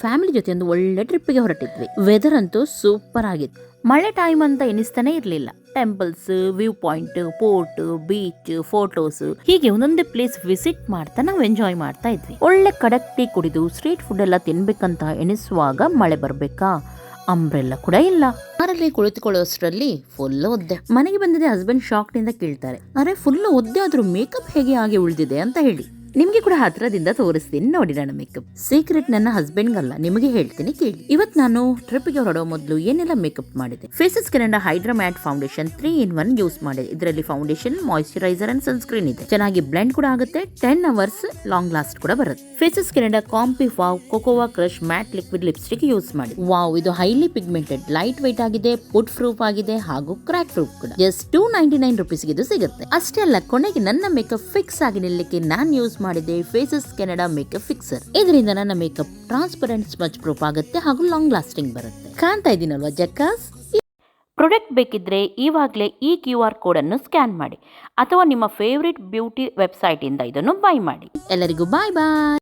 Family ಜೊತೆ ಒಂದು ಒಳ್ಳೆ ಟ್ರಿಪ್ಗೆ ಹೊರಟಿದ್ವಿ. ವೆದರ್ ಅಂತೂ ಸೂಪರ್ ಆಗಿತ್ತು. ಮಳೆ ಟೈಮ್ ಅಂತ ಎನಿಸ್ತಾನೆ ಇರ್ಲಿಲ್ಲ. Temples, view point, port, beach, photos ಹೀಗೆ ಒಂದೊಂದೇ ಪ್ಲೇಸ್ ವಿಸಿಟ್ ಮಾಡ್ತಾ ನಾವು ಎಂಜಾಯ್ ಮಾಡ್ತಾ ಇದ್ವಿ. ಒಳ್ಳೆ ಕಡಕ್ ಟೀ ಕುಡಿದು ಸ್ಟ್ರೀಟ್ ಫುಡ್ ಎಲ್ಲ ತಿನ್ಬೇಕಂತ ಎನಿಸುವಾಗ ಮಳೆ ಬರ್ಬೇಕಾ, ಅಂಬ್ರೆಲ್ಲ ಕೂಡ ಇಲ್ಲ. ಕಾರಲ್ಲಿ ಕುಳಿತುಕೊಳ್ಳೋಷ್ಟರಲ್ಲಿ ಫುಲ್ ಒದ್ದೆ. ಮನೆಗೆ ಬಂದಿದೆ ಹಸ್ಬೆಂಡ್ ಶಾಕ್ ನಿಂದ ಕೇಳ್ತಾರೆ, ಅರೆ ಫುಲ್ ಒದ್ದೆ ಆದ್ರೂ ಮೇಕಪ್ ಹೇಗೆ ಆಗಿ ಉಳಿದಿದೆ ಅಂತ ಹೇಳಿ. ನಿಮ್ಗೆ ಕೂಡ ಹತ್ರದಿಂದ ತೋರಿಸ್ತೀನಿ ನೋಡಿ ನನ್ನ ಮೇಕಪ್. ಸೀಕ್ರೆಟ್ ನನ್ನ ಹಸ್ಬೆಂಡ್ಗಲ್ಲ, ನಿಮಗೆ ಹೇಳ್ತೀನಿ ಕೇಳಿ. ಇವತ್ತು ನಾನು ಟ್ರಿಪ್ಗೆ ಹೊರಡೋ ಮೊದಲು ಏನೆಲ್ಲ ಮೇಕಪ್ ಮಾಡಿದೆ. Faces Canada hydra matte foundation 3-in-1 use ಮಾಡಿದೆ. ಇದರಲ್ಲಿ ಫೌಂಡೇಶನ್, ಮಾಯಿಶ್ಚರೈಸರ್ ಅಂಡ್ ಸನ್ಸ್ಕ್ರೀನ್ ಇದೆ. ಚೆನ್ನಾಗಿ ಬ್ಲೆಂಡ್ ಕೂಡ ಆಗುತ್ತೆ. 10 hours ಲಾಂಗ್ ಲಾಸ್ಟ್ ಕೂಡ ಬರುತ್ತೆ. Faces Canada comfy wow cocoa crush matte liquid lipstick use ಮಾಡಿ. ವಾವ್, ಇದು ಹೈಲಿ ಪಿಗ್ಮೆಂಟೆಡ್, ಲೈಟ್ ವೈಟ್ ಆಗಿದೆ, ಫುಡ್ ಪ್ರೂಫ್ ಆಗಿದೆ ಹಾಗೂ ಕ್ರ್ಯಾಕ್ ಪ್ರೂಫ್ ಕೂಡ. ಜಸ್ಟ್ 299 rupeesಗೆ ಇದು ಸಿಗುತ್ತೆ. ಅಷ್ಟೇ ಅಲ್ಲ, ಕೊನೆಗೆ ನನ್ನ ಮೇಕಪ್ ಫಿಕ್ಸ್ ಆಗಿ ನಿಲ್ಲಕ್ಕೆ ನಾನು ಯೂಸ್ ಮಾಡಿದೆ ಫೇಸಸ್ ಕೆನಡಾ ಮೇಕಪ್ ಫಿಕ್ಸರ್. ಇದರಿಂದ ನನ್ನ ಮೇಕಪ್ ಟ್ರಾನ್ಸ್ಪರೆಂಟ್, ಸ್ಮಚ್ ಪ್ರೂಫ್ ಆಗುತ್ತೆ ಹಾಗೂ ಲಾಂಗ್ ಲಾಸ್ಟಿಂಗ್ ಬರುತ್ತೆ. ಕಾಣ್ತಾ ಇದೀನಲ್ವಾ ಜಕ್ಕಾಸ್. ಪ್ರಾಡಕ್ಟ್ ಬೇಕಿದ್ರೆ ಇವಾಗಲೇ ಈ QR ಕೋಡ್ ಅನ್ನು ಸ್ಕ್ಯಾನ್ ಮಾಡಿ ಅಥವಾ ನಿಮ್ಮ ಫೇವರಿಟ್ ಬ್ಯೂಟಿ ವೆಬ್ಸೈಟ್ ಇಂದ ಇದನ್ನು ಬೈ ಮಾಡಿ. ಎಲ್ಲರಿಗೂ ಬಾಯ್ ಬಾಯ್.